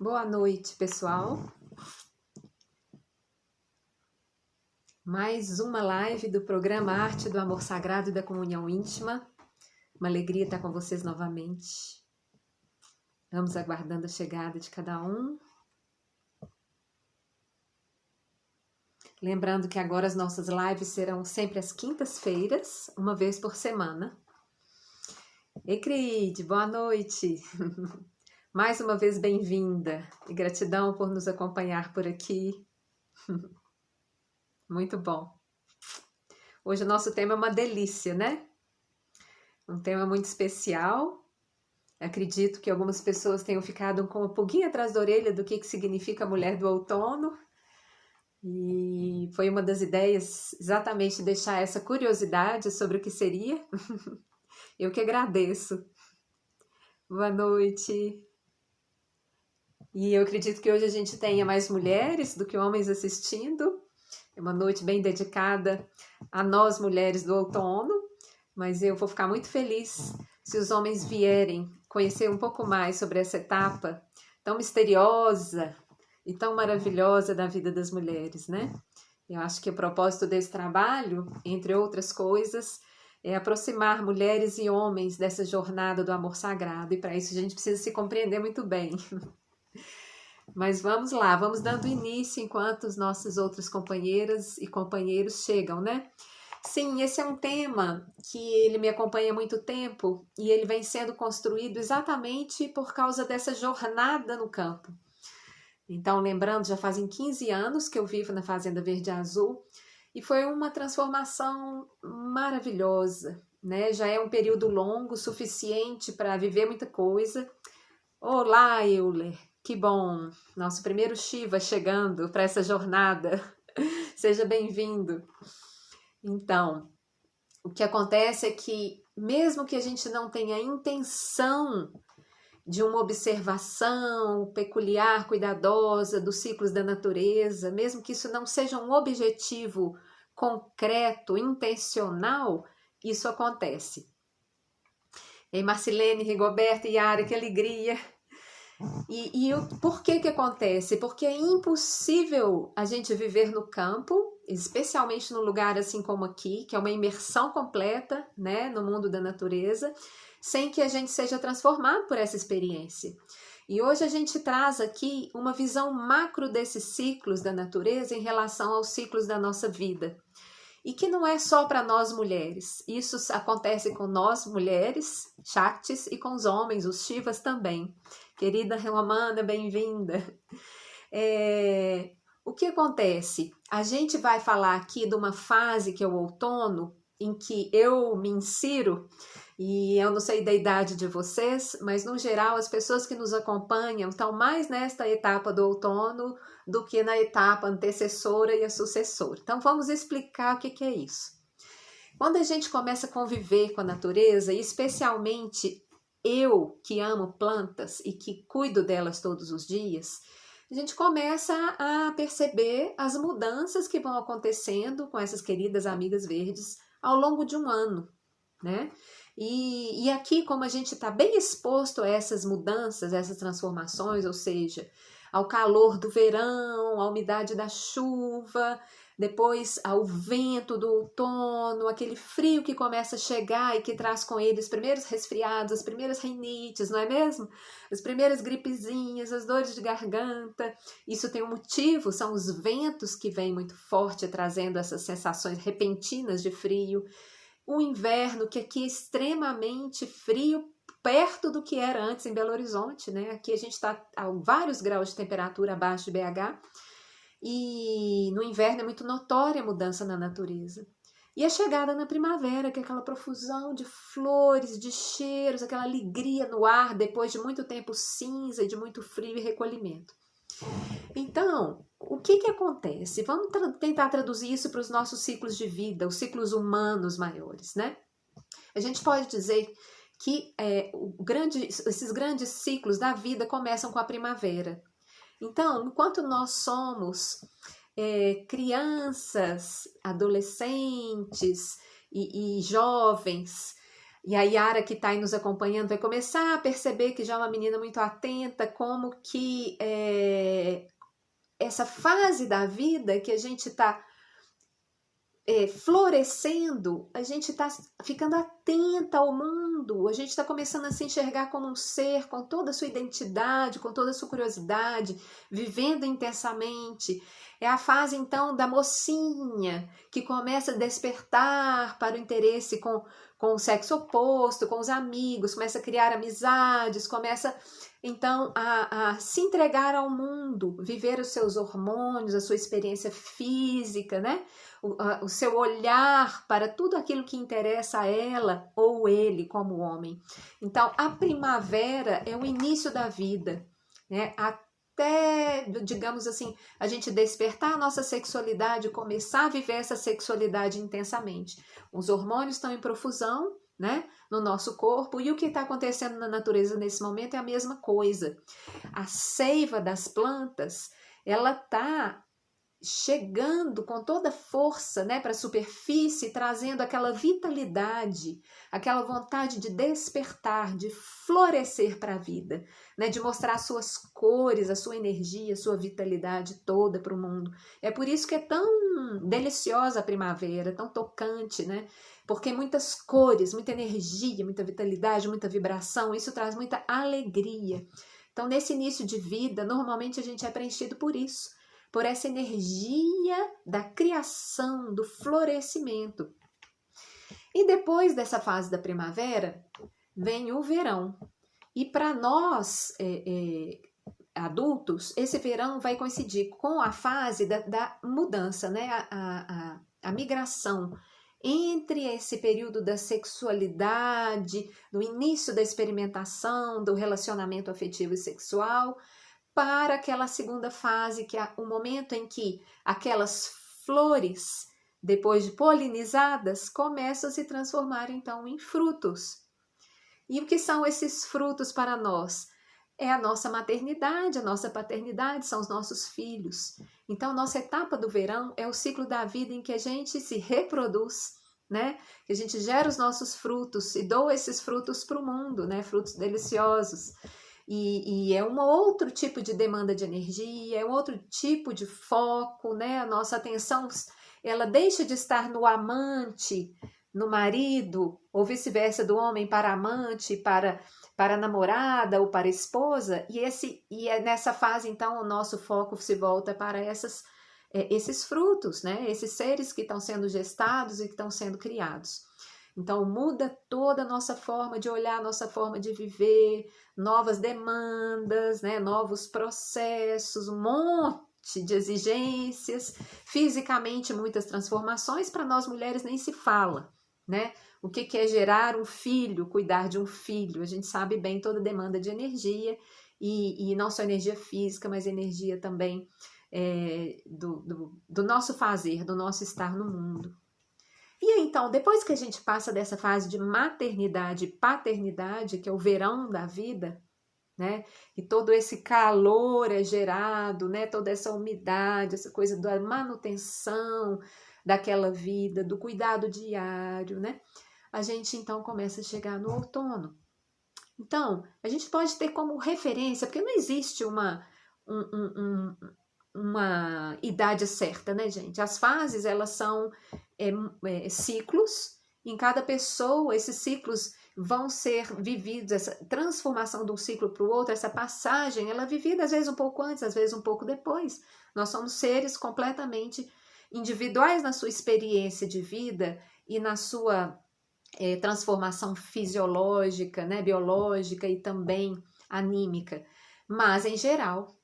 Boa noite, pessoal. Mais uma live do programa Arte do Amor Sagrado e da Comunhão Íntima. Uma alegria estar com vocês novamente. Vamos aguardando a chegada de cada um. Lembrando que agora as nossas lives serão sempre às quintas-feiras, uma vez por semana. Ecrid, boa noite. Mais uma vez bem-vinda e gratidão por nos acompanhar por aqui. Muito bom. Hoje o nosso tema é uma delícia, né? Um tema muito especial. Acredito que algumas pessoas tenham ficado com uma pulguinha atrás da orelha do que significa a mulher do outono. E foi uma das ideias exatamente deixar essa curiosidade sobre o que seria. Eu que agradeço. Boa noite. E eu acredito que hoje a gente tenha mais mulheres do que homens assistindo. É uma noite bem dedicada a nós, mulheres do outono. Mas eu vou ficar muito feliz se os homens vierem conhecer um pouco mais sobre essa etapa tão misteriosa e tão maravilhosa da vida das mulheres, né? Eu acho que o propósito desse trabalho, entre outras coisas, é aproximar mulheres e homens dessa jornada do amor sagrado. E para isso a gente precisa se compreender muito bem. Mas vamos lá, vamos dando início enquanto as nossas outras companheiras e companheiros chegam, né? Sim, esse é um tema que ele me acompanha há muito tempo e ele vem sendo construído exatamente por causa dessa jornada no campo. Então, lembrando, já fazem 15 anos que eu vivo na Fazenda Verde e Azul e foi uma transformação maravilhosa, né? Já é um período longo, suficiente para viver muita coisa. Olá, Euler, que bom! Nosso primeiro Shiva chegando para essa jornada. Seja bem-vindo. Então, o que acontece é que, mesmo que a gente não tenha intenção de uma observação peculiar, cuidadosa dos ciclos da natureza, mesmo que isso não seja um objetivo concreto, intencional, isso acontece. Ei, Marcilene, Rigoberta e Yara, que alegria! Por que acontece? Porque é impossível a gente viver no campo, especialmente num lugar assim como aqui, que é uma imersão completa, né, no mundo da natureza, sem que a gente seja transformado por essa experiência. E hoje a gente traz aqui uma visão macro desses ciclos da natureza em relação aos ciclos da nossa vida. E que não é só para nós mulheres, isso acontece com nós mulheres, Shaktis, e com os homens, os Shivas também. Querida Romana, bem-vinda. O que acontece? A gente vai falar aqui de uma fase que é o outono, em que eu me insiro, e eu não sei da idade de vocês, mas no geral as pessoas que nos acompanham estão mais nesta etapa do outono do que na etapa antecessora e a sucessora. Então vamos explicar o que é isso. Quando a gente começa a conviver com a natureza, e especialmente eu que amo plantas e que cuido delas todos os dias, a gente começa a perceber as mudanças que vão acontecendo com essas queridas amigas verdes ao longo de um ano, né? E aqui, como a gente está bem exposto a essas mudanças, essas transformações, ou seja, ao calor do verão, à umidade da chuva, depois ao vento do outono, aquele frio que começa a chegar e que traz com ele os primeiros resfriados, as primeiras rinites, não é mesmo? As primeiras gripezinhas, as dores de garganta. Isso tem um motivo, são os ventos que vêm muito forte trazendo essas sensações repentinas de frio. O inverno, que aqui é extremamente frio, perto do que era antes em Belo Horizonte, né? Aqui a gente está a vários graus de temperatura abaixo de BH, e no inverno é muito notória a mudança na natureza. E a chegada na primavera, que é aquela profusão de flores, de cheiros, aquela alegria no ar depois de muito tempo cinza e de muito frio e recolhimento. Então, o que acontece? Vamos tentar traduzir isso para os nossos ciclos de vida, os ciclos humanos maiores, né? A gente pode dizer que esses grandes ciclos da vida começam com a primavera. Então, enquanto nós somos crianças, adolescentes e jovens, E a Yara, que está aí nos acompanhando, vai começar a perceber que já é uma menina muito atenta, como que essa fase da vida que a gente está florescendo, a gente está ficando atenta ao mundo, a gente está começando a se enxergar como um ser com toda a sua identidade, com toda a sua curiosidade, vivendo intensamente. É a fase então da mocinha, que começa a despertar para o interesse com o sexo oposto, com os amigos, começa a criar amizades, começa então a se entregar ao mundo, viver os seus hormônios, a sua experiência física, né? O seu olhar para tudo aquilo que interessa a ela ou ele como homem. Então, a primavera é o início da vida, né? Até, digamos assim, a gente despertar a nossa sexualidade, começar a viver essa sexualidade intensamente. Os hormônios estão em profusão, né, no nosso corpo, e o que está acontecendo na natureza nesse momento é a mesma coisa. A seiva das plantas, ela está chegando com toda força, né, para a superfície, trazendo aquela vitalidade, aquela vontade de despertar, de florescer para a vida, né, de mostrar suas cores, a sua energia, a sua vitalidade toda para o mundo. É por isso que é tão deliciosa a primavera, tão tocante, né? Porque muitas cores, muita energia, muita vitalidade, muita vibração, isso traz muita alegria. Então, nesse início de vida, normalmente a gente é preenchido por isso, por essa energia da criação, do florescimento. E depois dessa fase da primavera, vem o verão. E para nós, adultos, esse verão vai coincidir com a fase da mudança, né? A migração entre esse período da sexualidade, do início da experimentação, do relacionamento afetivo e sexual, para aquela segunda fase, que é o momento em que aquelas flores, depois de polinizadas, começam a se transformar então em frutos. E o que são esses frutos para nós? É a nossa maternidade, a nossa paternidade, são os nossos filhos. Então, nossa etapa do verão é o ciclo da vida em que a gente se reproduz, né? Que a gente gera os nossos frutos e doa esses frutos para o mundo, né? Frutos deliciosos. E é um outro tipo de demanda de energia, é um outro tipo de foco, né? A nossa atenção, ela deixa de estar no amante, no marido, ou vice-versa, do homem para amante, para a namorada ou para a esposa, e é nessa fase, então, o nosso foco se volta para esses frutos, né? Esses seres que estão sendo gestados e que estão sendo criados. Então, muda toda a nossa forma de olhar, nossa forma de viver, novas demandas, né? Novos processos, um monte de exigências, fisicamente muitas transformações, para nós mulheres nem se fala, né? O que é gerar um filho, cuidar de um filho? A gente sabe bem toda a demanda de energia, e não só energia física, mas energia também do nosso fazer, do nosso estar no mundo. E aí, então, depois que a gente passa dessa fase de maternidade e paternidade, que é o verão da vida, né? E todo esse calor é gerado, né? Toda essa umidade, essa coisa da manutenção daquela vida, do cuidado diário, né? A gente então começa a chegar no outono. Então, a gente pode ter como referência, porque não existe uma idade certa, né, gente? As fases, elas são ciclos. Em cada pessoa, esses ciclos vão ser vividos, essa transformação de um ciclo para o outro, essa passagem, ela é vivida às vezes um pouco antes, às vezes um pouco depois. Nós somos seres completamente individuais na sua experiência de vida e na sua transformação fisiológica, né, biológica e também anímica. Mas, em geral,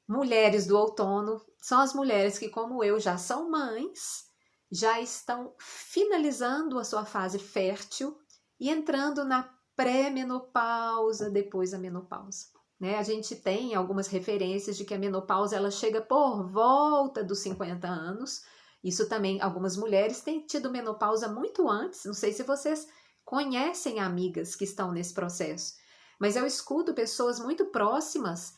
mulheres do outono são as mulheres que, como eu, já são mães, já estão finalizando a sua fase fértil e entrando na pré-menopausa, depois da menopausa. Né? A gente tem algumas referências de que a menopausa ela chega por volta dos 50 anos. Isso também, algumas mulheres têm tido menopausa muito antes. Não sei se vocês conhecem amigas que estão nesse processo, mas eu escuto pessoas muito próximas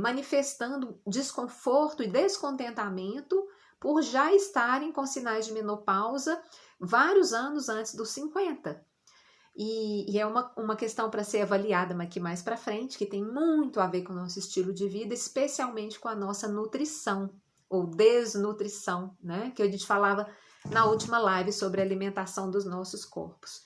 manifestando desconforto e descontentamento por já estarem com sinais de menopausa vários anos antes dos 50. E é uma questão para ser avaliada aqui mais para frente, que tem muito a ver com o nosso estilo de vida, especialmente com a nossa nutrição ou desnutrição, né? Que a gente falava na última live sobre a alimentação dos nossos corpos.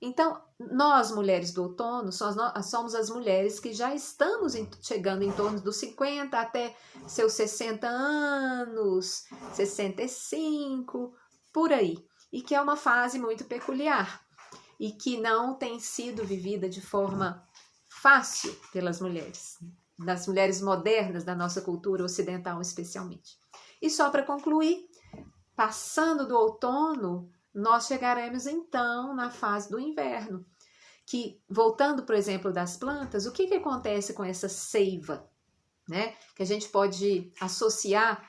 Então, nós, mulheres do outono, somos as mulheres que já estamos chegando em torno dos 50 até seus 60 anos, 65, por aí. E que é uma fase muito peculiar e que não tem sido vivida de forma fácil pelas mulheres, das mulheres modernas da nossa cultura ocidental especialmente. E só para concluir, passando do outono, nós chegaremos então na fase do inverno, que, voltando, por exemplo, das plantas, o que acontece com essa seiva, né? Que a gente pode associar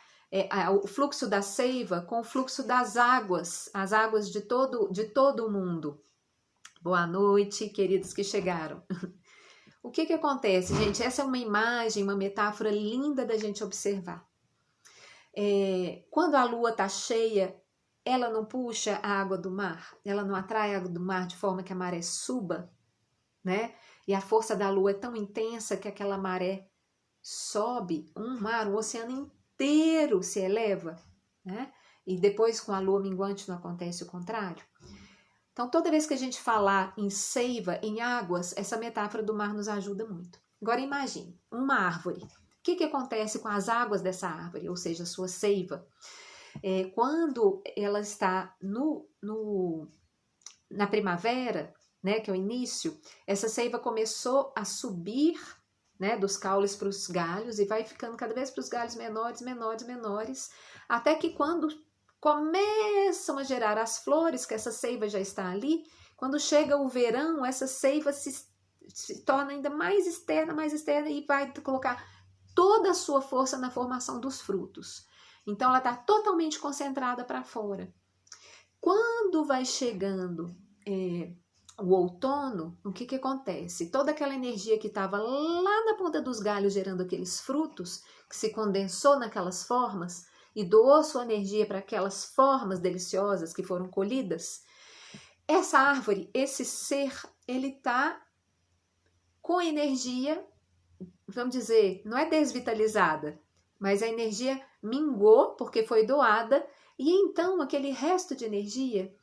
o fluxo da seiva com o fluxo das águas, as águas de todo o mundo. Boa noite, queridos que chegaram. O que acontece, gente? Essa é uma imagem, uma metáfora linda da gente observar. Quando a lua está cheia, ela não puxa a água do mar, ela não atrai a água do mar de forma que a maré suba, né? E a força da lua é tão intensa que aquela maré sobe, um oceano inteiro se eleva, né? E depois com a lua minguante não acontece o contrário. Então, toda vez que a gente falar em seiva, em águas, essa metáfora do mar nos ajuda muito. Agora imagine, uma árvore. O que acontece com as águas dessa árvore, ou seja, a sua seiva? Quando ela está na primavera, né, que é o início, essa seiva começou a subir, né, dos caules para os galhos e vai ficando cada vez para os galhos menores, menores, menores, até que quando começam a gerar as flores, que essa seiva já está ali, quando chega o verão, essa seiva se torna ainda mais externa e vai colocar toda a sua força na formação dos frutos. Então, ela está totalmente concentrada para fora. Quando vai chegando o outono, o que acontece? Toda aquela energia que estava lá na ponta dos galhos gerando aqueles frutos, que se condensou naquelas formas e doou sua energia para aquelas formas deliciosas que foram colhidas, essa árvore, esse ser, ele está com energia, vamos dizer, não é desvitalizada, mas a energia mingou porque foi doada e então aquele resto de energia,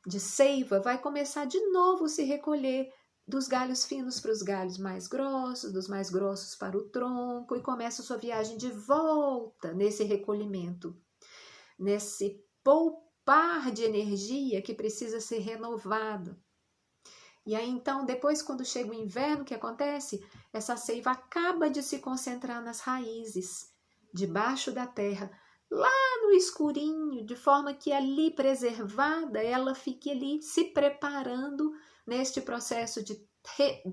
de seiva, vai começar de novo a se recolher dos galhos finos para os galhos mais grossos, dos mais grossos para o tronco e começa a sua viagem de volta nesse recolhimento, nesse poupar de energia que precisa ser renovado. E aí então, depois quando chega o inverno, o que acontece? Essa seiva acaba de se concentrar nas raízes, debaixo da terra, lá no escurinho, de forma que ali preservada, ela fique ali se preparando neste processo de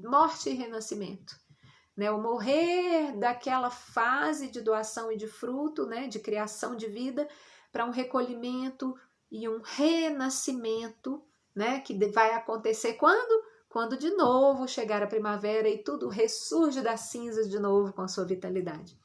morte e renascimento. Né? O morrer daquela fase de doação e de fruto, né? De criação de vida, para um recolhimento e um renascimento, né? Que vai acontecer quando? Quando de novo chegar a primavera e tudo ressurge das cinzas de novo com a sua vitalidade.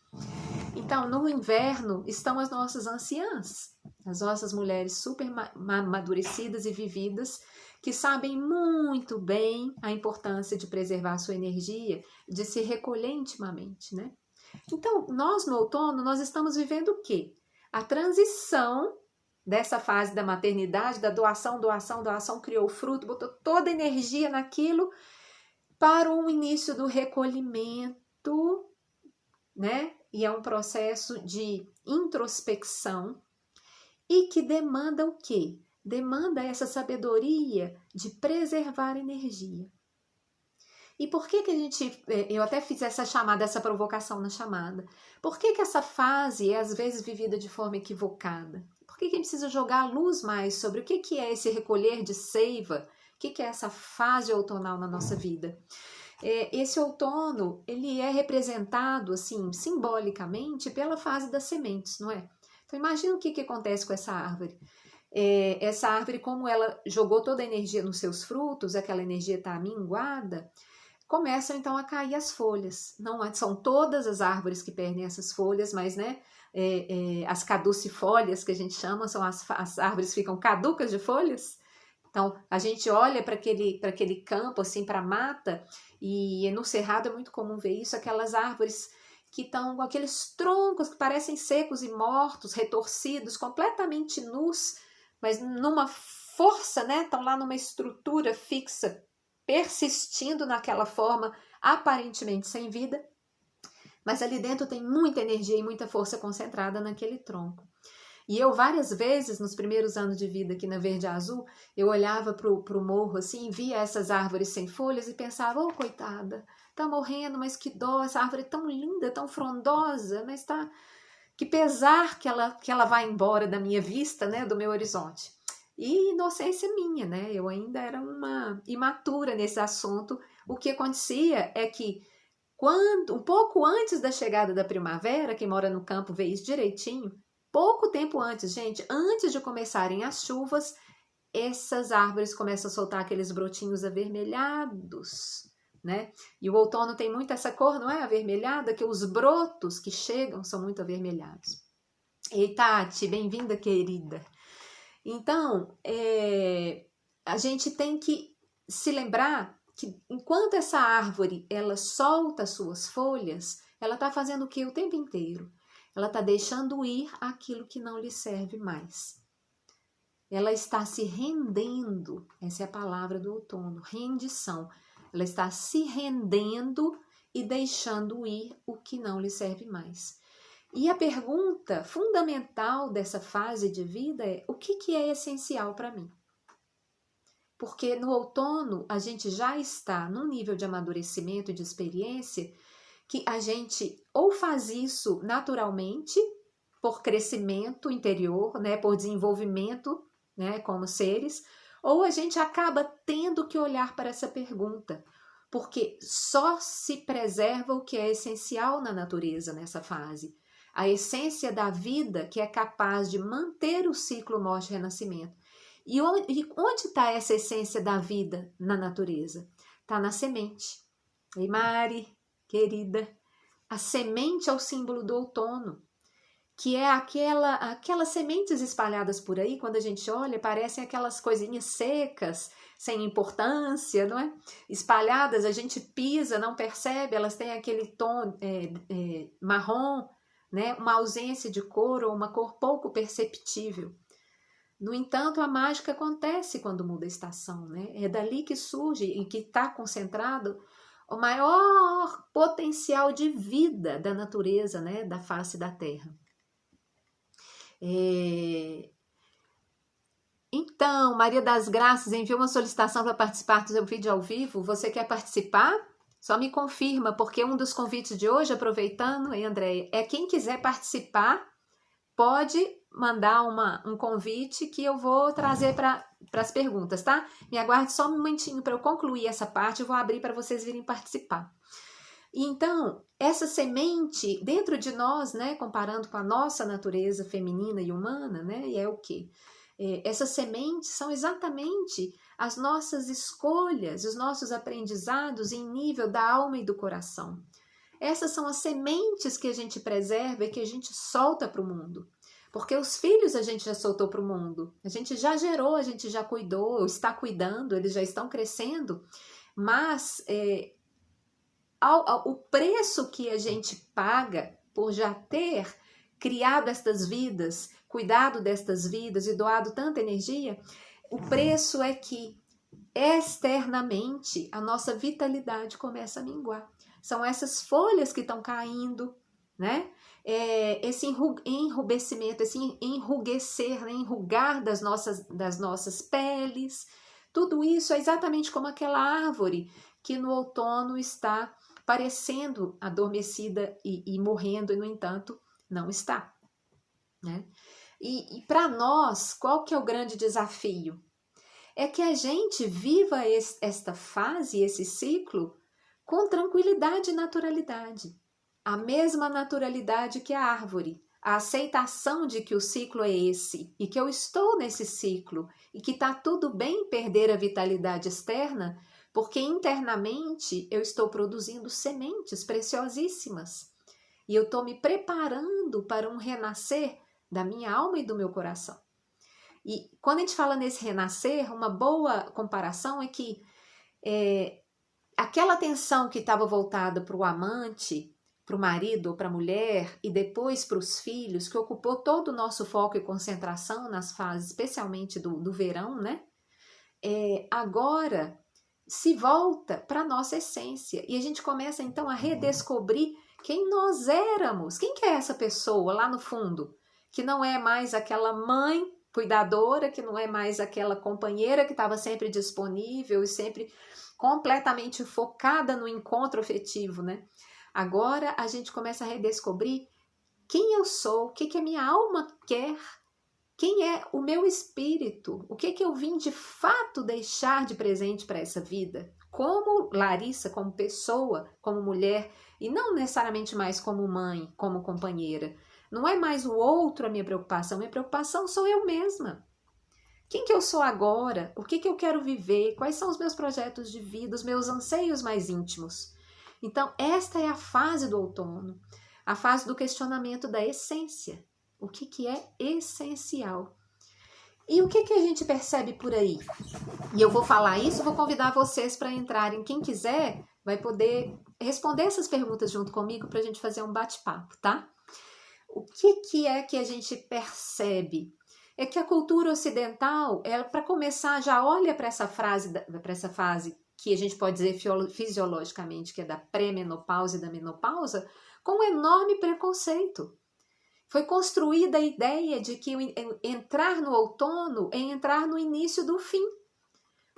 Então, no inverno estão as nossas anciãs, as nossas mulheres super amadurecidas e vividas, que sabem muito bem a importância de preservar a sua energia, de se recolher intimamente, né? Então, nós no outono, nós estamos vivendo o quê? A transição dessa fase da maternidade, da doação, criou fruto, botou toda a energia naquilo, para um início do recolhimento, né? E é um processo de introspecção e que demanda o quê? Demanda essa sabedoria de preservar energia. E por que a gente, eu até fiz essa chamada, essa provocação na chamada, por que essa fase é às vezes vivida de forma equivocada? Por que a gente precisa jogar a luz mais sobre o que é esse recolher de seiva, o que é essa fase outonal na nossa vida? Esse outono, ele é representado, assim, simbolicamente pela fase das sementes, não é? Então, imagina o que acontece com essa árvore. Essa árvore, como ela jogou toda a energia nos seus frutos, aquela energia está minguada, começam, então, a cair as folhas. Não são todas as árvores que perdem essas folhas, mas, né, as caducifólias, que a gente chama, são as árvores que ficam caducas de folhas, Então, a gente olha para aquele campo, assim, para a mata, e no Cerrado é muito comum ver isso, aquelas árvores que estão com aqueles troncos que parecem secos e mortos, retorcidos, completamente nus, mas numa força, né? Estão lá numa estrutura fixa, persistindo naquela forma, aparentemente sem vida, mas ali dentro tem muita energia e muita força concentrada naquele tronco. E eu várias vezes, nos primeiros anos de vida aqui na Verde Azul, eu olhava pro morro assim, via essas árvores sem folhas e pensava, oh, coitada, tá morrendo, mas que dó, essa árvore é tão linda, tão frondosa, mas tá... Que pesar que ela vai embora da minha vista, né, do meu horizonte. E inocência minha, né, eu ainda era uma imatura nesse assunto. O que acontecia é que um pouco antes da chegada da primavera, quem mora no campo vê isso direitinho, pouco tempo antes, gente, antes de começarem as chuvas, essas árvores começam a soltar aqueles brotinhos avermelhados, né? E o outono tem muito essa cor, não é? Avermelhada, que os brotos que chegam são muito avermelhados. Ei, Tati, bem-vinda, querida. Então, a gente tem que se lembrar que enquanto essa árvore ela solta suas folhas, ela está fazendo o que o tempo inteiro? Ela está deixando ir aquilo que não lhe serve mais. Ela está se rendendo, essa é a palavra do outono, rendição. Ela está se rendendo e deixando ir o que não lhe serve mais. E a pergunta fundamental dessa fase de vida é: o que é essencial para mim? Porque no outono a gente já está num nível de amadurecimento e de experiência que a gente ou faz isso naturalmente, por crescimento interior, né, por desenvolvimento, né, como seres, ou a gente acaba tendo que olhar para essa pergunta, porque só se preserva o que é essencial na natureza nessa fase. A essência da vida que é capaz de manter o ciclo morte-renascimento. E onde está essa essência da vida na natureza? Está na semente. E Mari, querida, a semente é o símbolo do outono, que é aquelas sementes espalhadas por aí, quando a gente olha, parecem aquelas coisinhas secas, sem importância, não é? Espalhadas, a gente pisa, não percebe, elas têm aquele tom marrom, né? Uma ausência de cor ou uma cor pouco perceptível. No entanto, a mágica acontece quando muda a estação, né? É dali que surge e que está concentrado o maior potencial de vida da natureza, né? Da face da Terra. Então, Maria das Graças enviou uma solicitação para participar do seu vídeo ao vivo. Você quer participar? Só me confirma, porque um dos convites de hoje, aproveitando, Andréia, é quem quiser participar, pode mandar um convite que eu vou trazer para as perguntas, tá? Me aguarde só um momentinho para eu concluir essa parte e vou abrir para vocês virem participar. Então, essa semente dentro de nós, né, comparando com a nossa natureza feminina e humana, né, é o quê? Essas sementes são exatamente as nossas escolhas, os nossos aprendizados em nível da alma e do coração. Essas são as sementes que a gente preserva e que a gente solta para o mundo. Porque os filhos a gente já soltou para o mundo. A gente já gerou, a gente já cuidou, está cuidando, eles já estão crescendo. Mas o preço que a gente paga por já ter criado estas vidas, cuidado destas vidas e doado tanta energia, o preço é que externamente a nossa vitalidade começa a minguar. São essas folhas que estão caindo, né? Esse enrubescimento, esse enruguecer, né? Enrugar das nossas peles. Tudo isso é exatamente como aquela árvore que no outono está parecendo adormecida e morrendo, e no entanto não está, né? E para nós, qual que é o grande desafio? É que a gente viva esta fase, esse ciclo, com tranquilidade e naturalidade. A mesma naturalidade que a árvore. A aceitação de que o ciclo é esse e que eu estou nesse ciclo e que está tudo bem perder a vitalidade externa, porque internamente eu estou produzindo sementes preciosíssimas e eu estou me preparando para um renascer da minha alma e do meu coração. E quando a gente fala nesse renascer, uma boa comparação é que aquela atenção que estava voltada para o amante, para o marido ou para a mulher, e depois para os filhos, que ocupou todo o nosso foco e concentração nas fases, especialmente do verão, né? Agora se volta para a nossa essência. E a gente começa então a redescobrir quem nós éramos. Quem que é essa pessoa lá no fundo? Que não é mais aquela mãe cuidadora, que não é mais aquela companheira que estava sempre disponível e sempre completamente focada no encontro afetivo, né? Agora a gente começa a redescobrir quem eu sou, o que a minha alma quer, quem é o meu espírito, o que eu vim de fato deixar de presente para essa vida, como Larissa, como pessoa, como mulher, e não necessariamente mais como mãe, como companheira. Não é mais o outro a minha preocupação sou eu mesma. Quem que eu sou agora? O que eu quero viver? Quais são os meus projetos de vida, os meus anseios mais íntimos? Então, esta é a fase do outono, a fase do questionamento da essência. O que é essencial? E o que a gente percebe por aí? E eu vou falar isso, vou convidar vocês para entrarem. Quem quiser vai poder responder essas perguntas junto comigo para a gente fazer um bate-papo, tá? O que é que a gente percebe? É que a cultura ocidental, ela, para começar, já olha para essa fase que a gente pode dizer fisiologicamente, que é da pré-menopausa e da menopausa, com um enorme preconceito. Foi construída a ideia de que entrar no outono é entrar no início do fim,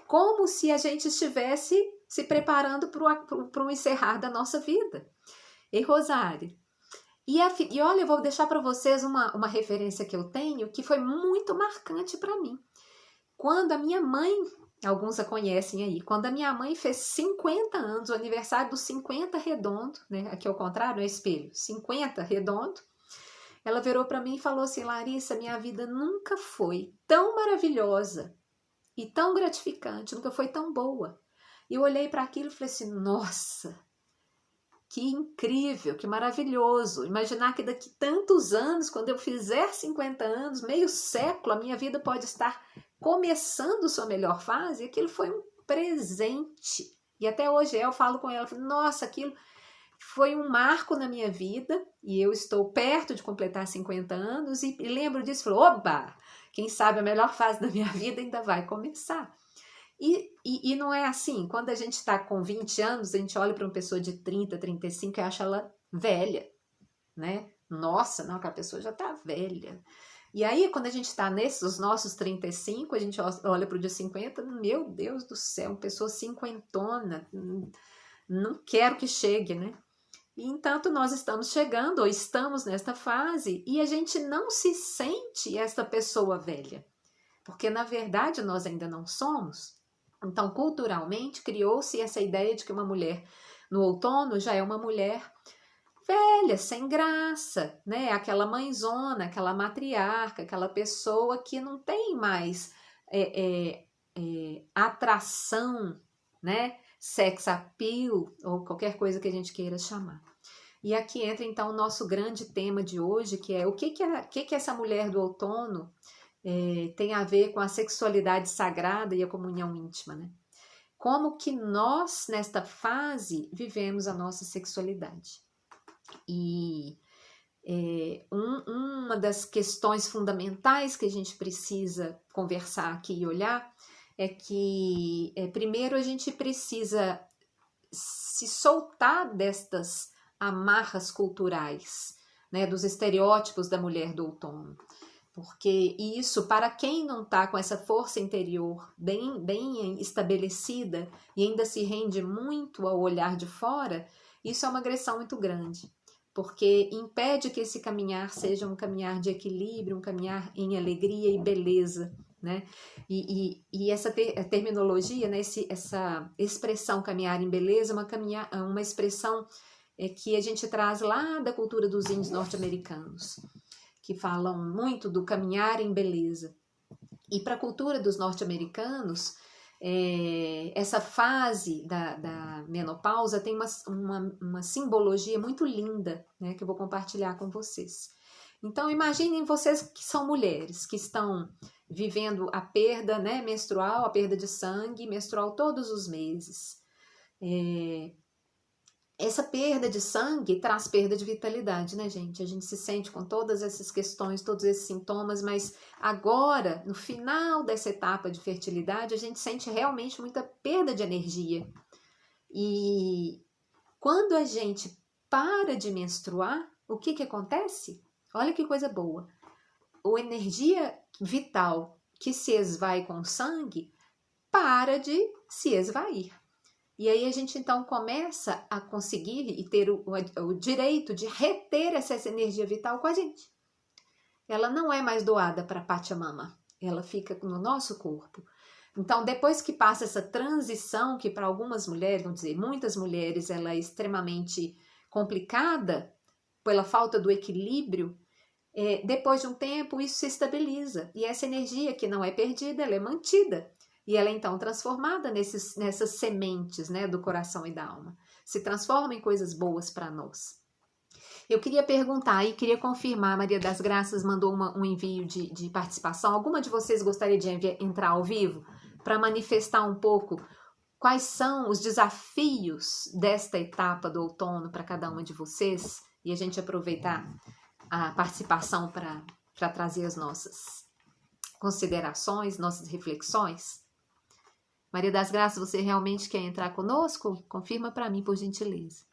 como se a gente estivesse se preparando para o encerrar da nossa vida. E Rosário, e olha, eu vou deixar para vocês uma referência que eu tenho que foi muito marcante para mim. Quando a minha mãe, alguns a conhecem aí, quando a minha mãe fez 50 anos, o aniversário dos 50 redondo, né? Aqui ao contrário, é espelho, 50 redondo, ela virou para mim e falou assim: Larissa, minha vida nunca foi tão maravilhosa e tão gratificante, nunca foi tão boa. E eu olhei para aquilo e falei assim: nossa, que incrível, que maravilhoso. Imaginar que daqui tantos anos, quando eu fizer 50 anos, meio século, a minha vida pode estar começando sua melhor fase. E aquilo foi um presente. E até hoje eu falo com ela, nossa, aquilo foi um marco na minha vida e eu estou perto de completar 50 anos e lembro disso e falo, oba, quem sabe a melhor fase da minha vida ainda vai começar. E não é assim, quando a gente está com 20 anos, a gente olha para uma pessoa de 30, 35 e acha ela velha, né? Nossa, não, aquela pessoa já está velha. E aí, quando a gente está nesses nossos 35, a gente olha para o dia 50, meu Deus do céu, uma pessoa cinquentona, não quero que chegue, né? E entanto, nós estamos chegando, ou estamos nesta fase, e a gente não se sente essa pessoa velha, porque na verdade nós ainda não somos. Então, culturalmente, criou-se essa ideia de que uma mulher no outono já é uma mulher velha, sem graça, né? Aquela mãezona, aquela matriarca, aquela pessoa que não tem mais atração, né? Sex appeal, ou qualquer coisa que a gente queira chamar. E aqui entra então o nosso grande tema de hoje, que é o que essa mulher do outono tem a ver com a sexualidade sagrada e a comunhão íntima, né? Como que nós, nesta fase, vivemos a nossa sexualidade. E uma das questões fundamentais que a gente precisa conversar aqui e olhar é que, primeiro, a gente precisa se soltar destas amarras culturais, né, dos estereótipos da mulher do outono. Porque isso, para quem não está com essa força interior bem estabelecida e ainda se rende muito ao olhar de fora, isso é uma agressão muito grande. Porque impede que esse caminhar seja um caminhar de equilíbrio, um caminhar em alegria e beleza, né? E essa terminologia, né, essa expressão caminhar em beleza, uma expressão que a gente traz lá da cultura dos índios norte-americanos, que falam muito do caminhar em beleza. E para a cultura dos norte-americanos, essa fase da menopausa tem uma simbologia muito linda, né, que eu vou compartilhar com vocês. Então, imaginem vocês que são mulheres, que estão vivendo a perda, né, menstrual, a perda de sangue menstrual todos os meses. Essa perda de sangue traz perda de vitalidade, né, gente? A gente se sente com todas essas questões, todos esses sintomas, mas agora, no final dessa etapa de fertilidade, a gente sente realmente muita perda de energia. E quando a gente para de menstruar, o que que acontece? Olha que coisa boa. A energia vital que se esvai com o sangue para de se esvair. E aí a gente então começa a conseguir e ter o direito de reter essa energia vital com a gente. Ela não é mais doada para Pachamama, ela fica no nosso corpo. Então, depois que passa essa transição, que para algumas mulheres, vamos dizer, muitas mulheres, ela é extremamente complicada pela falta do equilíbrio, depois de um tempo isso se estabiliza. E essa energia que não é perdida, ela é mantida. E ela é então transformada nessas sementes, né, do coração e da alma. Se transforma em coisas boas para nós. Eu queria perguntar e queria confirmar, Maria das Graças mandou um envio de participação. Alguma de vocês gostaria de entrar ao vivo para manifestar um pouco quais são os desafios desta etapa do outono para cada uma de vocês? E a gente aproveitar a participação para trazer as nossas considerações, nossas reflexões. Maria das Graças, você realmente quer entrar conosco? Confirma para mim, por gentileza.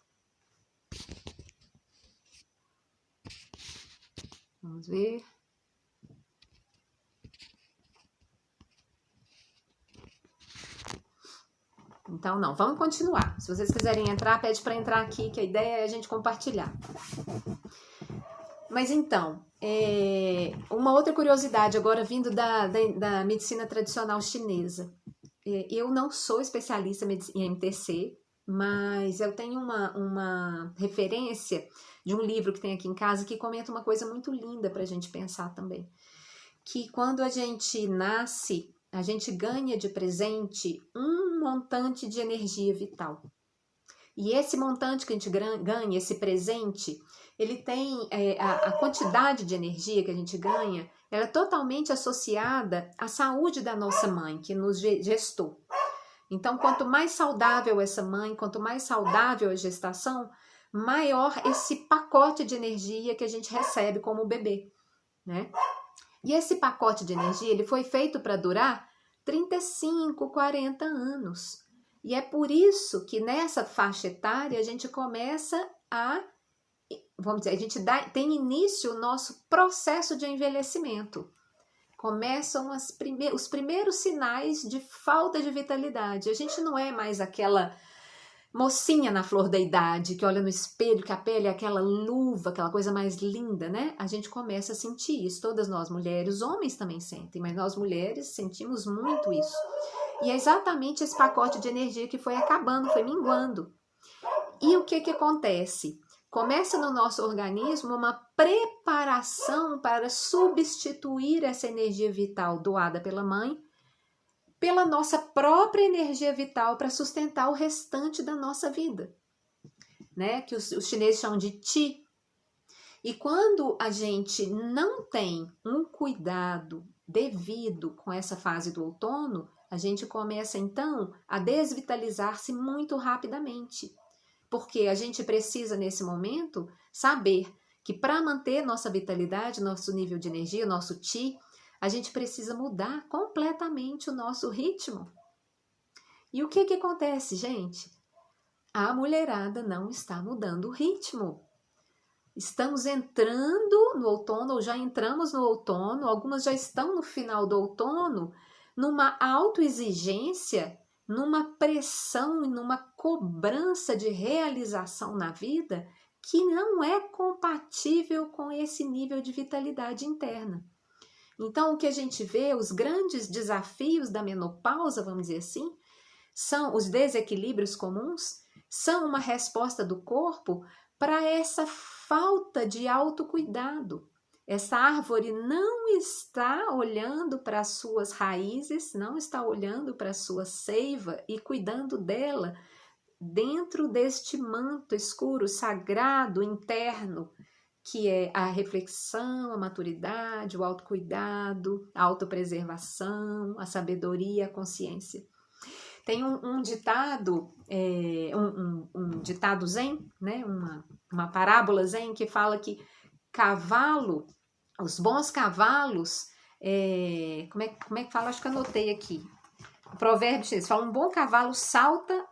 Vamos ver. Então, não, vamos continuar. Se vocês quiserem entrar, pede para entrar aqui, que a ideia é a gente compartilhar. Mas então, uma outra curiosidade, agora vindo da medicina tradicional chinesa. Eu não sou especialista em MTC, mas eu tenho uma referência de um livro que tem aqui em casa que comenta uma coisa muito linda para a gente pensar também. Que quando a gente nasce, a gente ganha de presente um montante de energia vital. E esse montante que a gente ganha, esse presente, ele tem a quantidade de energia que a gente ganha, ela é totalmente associada à saúde da nossa mãe, que nos gestou. Então, quanto mais saudável essa mãe, quanto mais saudável a gestação, maior esse pacote de energia que a gente recebe como bebê, né? E esse pacote de energia, ele foi feito para durar 35, 40 anos. E é por isso que nessa faixa etária a gente começa vamos dizer, a gente tem início o nosso processo de envelhecimento. Começam os primeiros sinais de falta de vitalidade. A gente não é mais aquela mocinha na flor da idade, que olha no espelho, que a pele é aquela luva, aquela coisa mais linda, né? A gente começa a sentir isso. Todas nós mulheres, homens também sentem, mas nós mulheres sentimos muito isso. E é exatamente esse pacote de energia que foi acabando, foi minguando. E o que acontece? Começa no nosso organismo uma preparação para substituir essa energia vital doada pela mãe pela nossa própria energia vital para sustentar o restante da nossa vida, né? Que os chineses chamam de Qi. E quando a gente não tem um cuidado devido com essa fase do outono, a gente começa então a desvitalizar-se muito rapidamente. Porque a gente precisa, nesse momento, saber que para manter nossa vitalidade, nosso nível de energia, nosso Qi, a gente precisa mudar completamente o nosso ritmo. E o que acontece, gente? A mulherada não está mudando o ritmo. Estamos entrando no outono, ou já entramos no outono, algumas já estão no final do outono, numa autoexigência, numa pressão e numa cobrança de realização na vida que não é compatível com esse nível de vitalidade interna. Então, o que a gente vê, os grandes desafios da menopausa, vamos dizer assim, são os desequilíbrios comuns, são uma resposta do corpo para essa falta de autocuidado. Essa árvore não está olhando para as suas raízes, não está olhando para a sua seiva e cuidando dela dentro deste manto escuro, sagrado, interno, que é a reflexão, a maturidade, o autocuidado, a autopreservação, a sabedoria, a consciência. Tem um ditado, um ditado zen, né? Uma parábola zen que fala que cavalo, os bons cavalos, como é que fala? Acho que anotei aqui. O provérbio chinês fala: um bom cavalo salta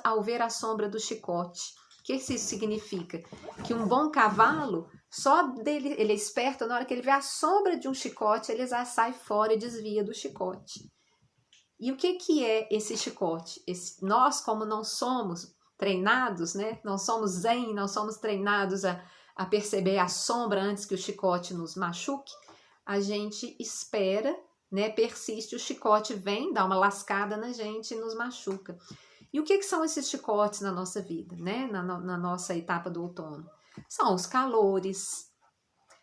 ao ver a sombra do chicote. O que isso significa? Que um bom cavalo, só dele, ele é esperto, na hora que ele vê a sombra de um chicote, ele já sai fora e desvia do chicote. E o que é esse chicote? Nós, como não somos treinados, né? Não somos zen, não somos treinados a perceber a sombra antes que o chicote nos machuque, a gente espera, né? Persiste, o chicote vem, dá uma lascada na gente e nos machuca. E o que são esses chicotes na nossa vida, né? Na nossa etapa do outono? São os calores,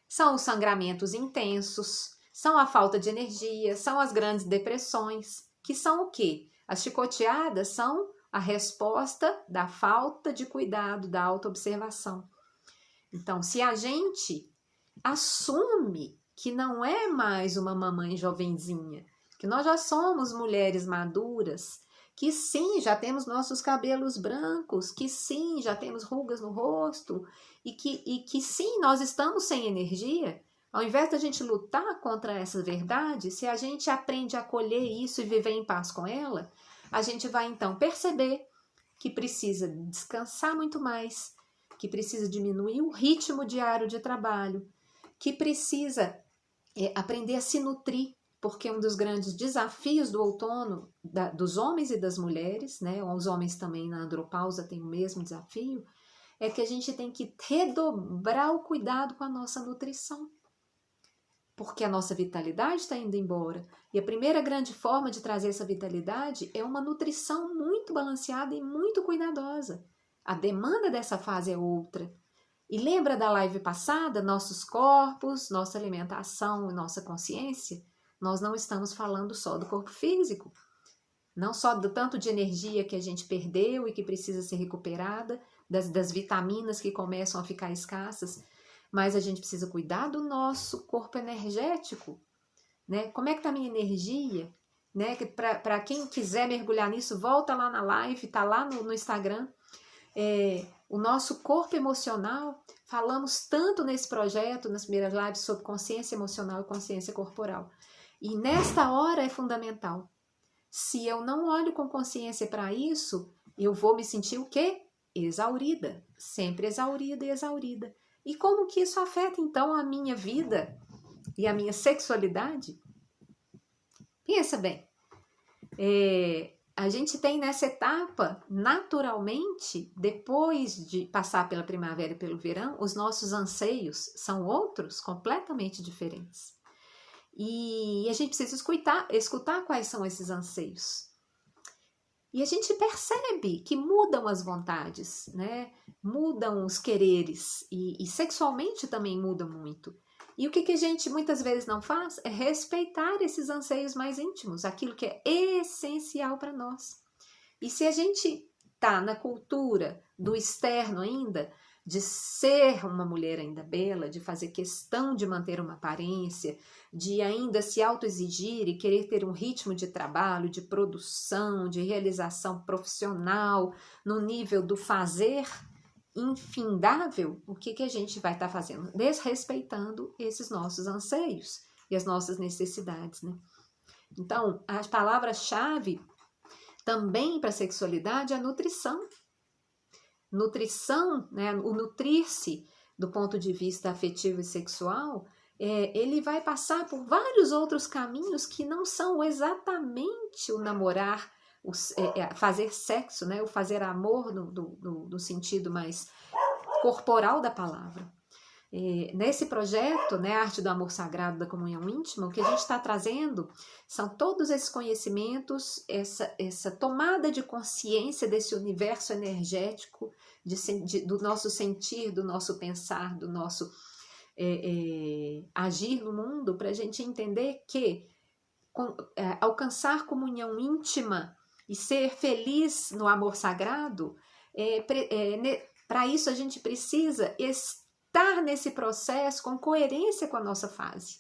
são os sangramentos intensos, são a falta de energia, são as grandes depressões, que são o quê? As chicoteadas são a resposta da falta de cuidado, da autoobservação. Então, se a gente assume que não é mais uma mamãe jovenzinha, que nós já somos mulheres maduras, que sim, já temos nossos cabelos brancos, que sim, já temos rugas no rosto, e que sim, nós estamos sem energia, ao invés da gente lutar contra essa verdade, se a gente aprende a acolher isso e viver em paz com ela, a gente vai então perceber que precisa descansar muito mais, que precisa diminuir o ritmo diário de trabalho, que precisa aprender a se nutrir, porque um dos grandes desafios do outono, dos homens e das mulheres, né, os homens também na andropausa têm o mesmo desafio, é que a gente tem que redobrar o cuidado com a nossa nutrição, porque a nossa vitalidade está indo embora. E a primeira grande forma de trazer essa vitalidade é uma nutrição muito balanceada e muito cuidadosa. A demanda dessa fase é outra. E lembra da live passada? Nossos corpos, nossa alimentação e nossa consciência? Nós não estamos falando só do corpo físico, não só do tanto de energia que a gente perdeu e que precisa ser recuperada, das vitaminas que começam a ficar escassas, mas a gente precisa cuidar do nosso corpo energético, né? Como é que está a minha energia? Né? Para quem quiser mergulhar nisso, volta lá na live, está lá no Instagram. O nosso corpo emocional, falamos tanto nesse projeto, nas primeiras lives, sobre consciência emocional e consciência corporal. E nesta hora é fundamental. Se eu não olho com consciência para isso, eu vou me sentir o quê? Exaurida. Sempre exaurida e exaurida. E como que isso afeta, então, a minha vida e a minha sexualidade? Pensa bem. A gente tem nessa etapa, naturalmente, depois de passar pela primavera e pelo verão, os nossos anseios são outros, completamente diferentes. E a gente precisa escutar quais são esses anseios. E a gente percebe que mudam as vontades, né? Mudam os quereres e sexualmente também muda muito. E o que a gente muitas vezes não faz é respeitar esses anseios mais íntimos, aquilo que é essencial para nós. E se a gente está na cultura do externo ainda, de ser uma mulher ainda bela, de fazer questão de manter uma aparência, de ainda se autoexigir e querer ter um ritmo de trabalho, de produção, de realização profissional, no nível do fazer infindável, o que a gente vai estar fazendo? Desrespeitando esses nossos anseios e as nossas necessidades, né? Então, a palavra-chave também para a sexualidade é a nutrição. Nutrição, né, o nutrir-se do ponto de vista afetivo e sexual, ele vai passar por vários outros caminhos que não são exatamente o namorar, fazer sexo, né, o fazer amor no sentido mais corporal da palavra. Nesse projeto, né, Arte do Amor Sagrado da Comunhão Íntima, o que a gente está trazendo são todos esses conhecimentos, essa tomada de consciência desse universo energético, do nosso sentir, do nosso pensar, do nosso agir no mundo, para a gente entender que alcançar comunhão íntima e ser feliz no amor sagrado, para isso a gente precisa estar estar nesse processo com coerência com a nossa fase.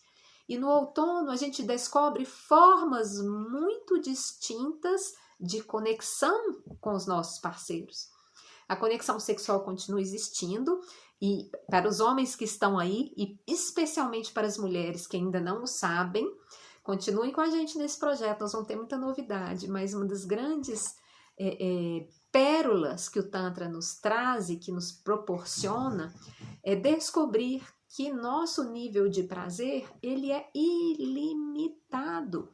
E no outono a gente descobre formas muito distintas de conexão com os nossos parceiros. A conexão sexual continua existindo, e para os homens que estão aí, e especialmente para as mulheres que ainda não o sabem, continuem com a gente nesse projeto, nós vamos ter muita novidade, mas uma das grandes pérolas que o Tantra nos traz e que nos proporciona é descobrir que nosso nível de prazer, ele é ilimitado.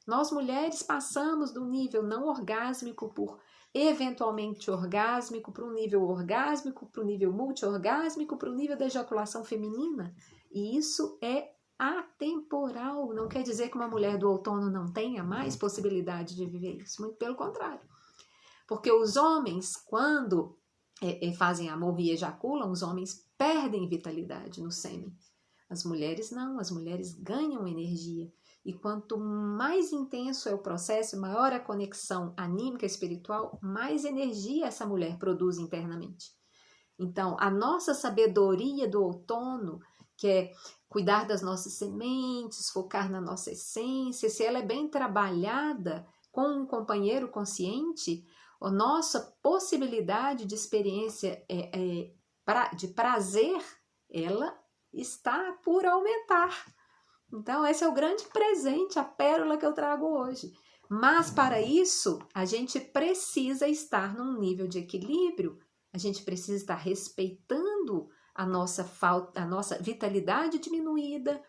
Nós mulheres passamos do nível não orgásmico por eventualmente orgásmico, para um nível orgásmico, para o nível multiorgásmico, para o nível da ejaculação feminina. E isso é atemporal. Não quer dizer que uma mulher do outono não tenha mais possibilidade de viver isso. Muito pelo contrário. Porque os homens, quando fazem amor e ejaculam, os homens perdem vitalidade no sêmen. As mulheres não, as mulheres ganham energia. E quanto mais intenso é o processo, maior a conexão anímica e espiritual, mais energia essa mulher produz internamente. Então, a nossa sabedoria do outono, que é cuidar das nossas sementes, focar na nossa essência, se ela é bem trabalhada com um companheiro consciente, a nossa possibilidade de experiência de prazer, ela está por aumentar. Então, esse é o grande presente, a pérola que eu trago hoje. Mas, para isso, a gente precisa estar num nível de equilíbrio, a gente precisa estar respeitando a nossa vitalidade diminuída,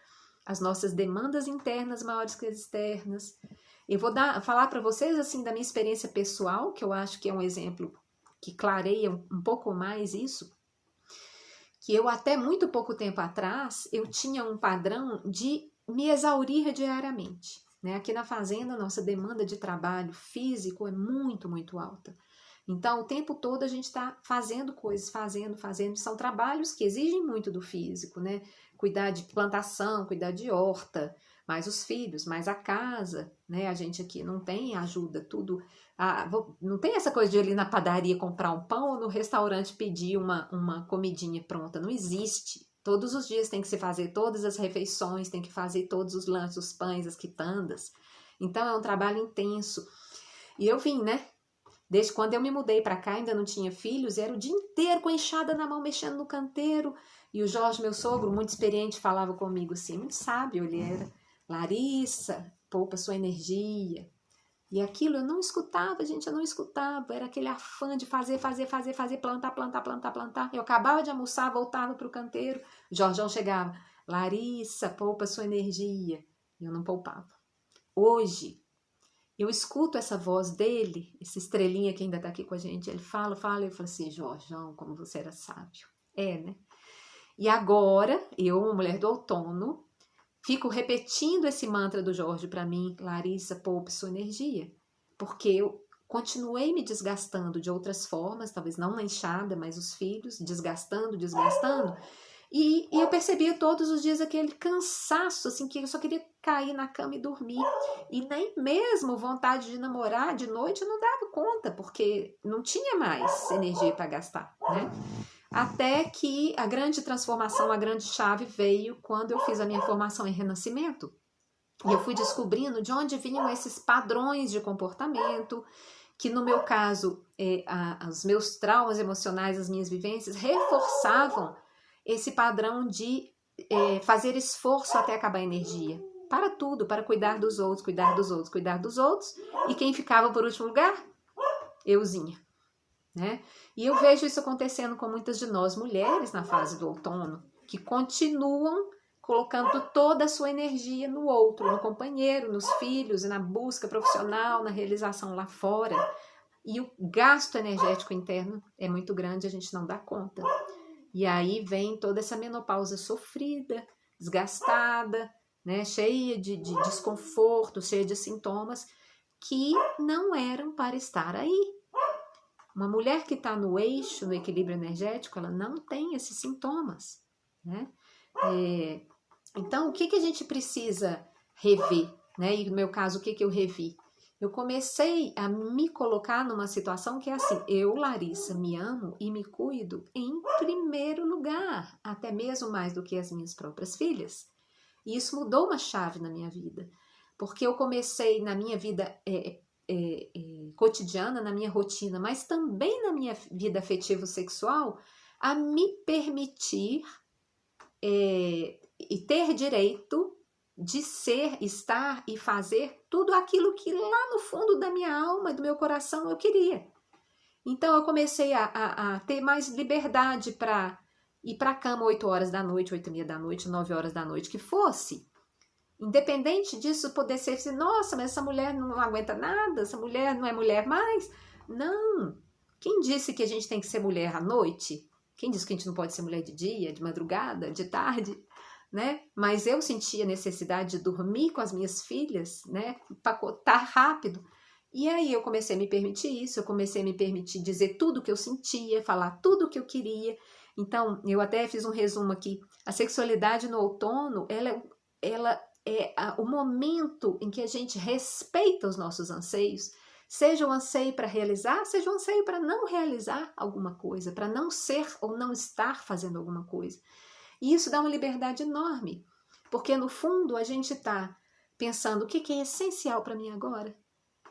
as nossas demandas internas maiores que as externas. Eu vou falar para vocês assim da minha experiência pessoal, que eu acho que é um exemplo que clareia um pouco mais isso, que eu até muito pouco tempo atrás, eu tinha um padrão de me exaurir diariamente. Né? Aqui na fazenda, nossa demanda de trabalho físico é muito, muito alta. Então, o tempo todo a gente está fazendo coisas, fazendo. São trabalhos que exigem muito do físico, né? Cuidar de plantação, cuidar de horta, mais os filhos, mais a casa, né? A gente aqui não tem ajuda, tudo. Não tem essa coisa de ir ali na padaria comprar um pão ou no restaurante pedir uma comidinha pronta. Não existe. Todos os dias tem que se fazer todas as refeições, tem que fazer todos os lanches, os pães, as quitandas. Então, é um trabalho intenso. E eu vim, né? Desde quando eu me mudei para cá, ainda não tinha filhos, era o dia inteiro com a enxada na mão, mexendo no canteiro. E o Jorge, meu sogro, muito experiente, falava comigo assim, muito sábio ele era. Larissa, poupa sua energia. E aquilo eu não escutava, gente, eu não escutava. Era aquele afã de fazer, plantar. Eu acabava de almoçar, voltava para o canteiro. O Jorjão chegava, Larissa, poupa sua energia. E eu não poupava. Hoje, eu escuto essa voz dele, essa estrelinha que ainda está aqui com a gente. Ele fala, e eu falo assim, Jorjão, como você era sábio. Né? E agora, eu, uma mulher do outono, fico repetindo esse mantra do Jorge para mim, Larissa, poupe sua energia. Porque eu continuei me desgastando de outras formas, talvez não na enxada, mas os filhos, desgastando. E eu percebia todos os dias aquele cansaço, assim, que eu só queria cair na cama e dormir. E nem mesmo vontade de namorar de noite eu não dava conta, porque não tinha mais energia para gastar, né? Até que a grande transformação, a grande chave veio quando eu fiz a minha formação em renascimento. E eu fui descobrindo de onde vinham esses padrões de comportamento, que no meu caso, os meus traumas emocionais, as minhas vivências, reforçavam esse padrão de fazer esforço até acabar a energia. Para tudo, para cuidar dos outros. E quem ficava por último lugar? Euzinha. Né? E eu vejo isso acontecendo com muitas de nós mulheres na fase do outono, que continuam colocando toda a sua energia no outro, no companheiro, nos filhos, na busca profissional, na realização lá fora. E o gasto energético interno é muito grande, a gente não dá conta. E aí vem toda essa menopausa sofrida, desgastada, né? Cheia de desconforto, cheia de sintomas que não eram para estar aí. Uma mulher que está no eixo, no equilíbrio energético, ela não tem esses sintomas, né? Então, o que a gente precisa rever, né? E no meu caso, o que eu revi? eu comecei a me colocar numa situação que é assim, eu, Larissa, me amo e me cuido em primeiro lugar, até mesmo mais do que as minhas próprias filhas. E isso mudou uma chave na minha vida, porque eu comecei na minha vida cotidiana, na minha rotina, mas também na minha vida afetivo-sexual, a me permitir e ter direito de ser, estar e fazer tudo aquilo que lá no fundo da minha alma e do meu coração eu queria. Então eu comecei a ter mais liberdade para ir para a cama 8 horas da noite, 8h30 da noite, 9 horas da noite, que fosse. Independente disso poder ser assim, nossa, mas essa mulher não aguenta nada, essa mulher não é mulher mais. Não. Quem disse que a gente tem que ser mulher à noite? Quem disse que a gente não pode ser mulher de dia, de madrugada, de tarde? Né? Mas eu sentia necessidade de dormir com as minas filhas, né? Pacotar rápido. E aí eu comecei a me permitir isso, eu comecei a me permitir dizer tudo o que eu sentia, falar tudo o que eu queria. Então, eu até fiz um resumo aqui. A sexualidade no outono, ela é o momento em que a gente respeita os nossos anseios, seja o anseio para realizar, seja o anseio para não realizar alguma coisa, para não ser ou não estar fazendo alguma coisa. E isso dá uma liberdade enorme, porque no fundo a gente está pensando o que é essencial para mim agora.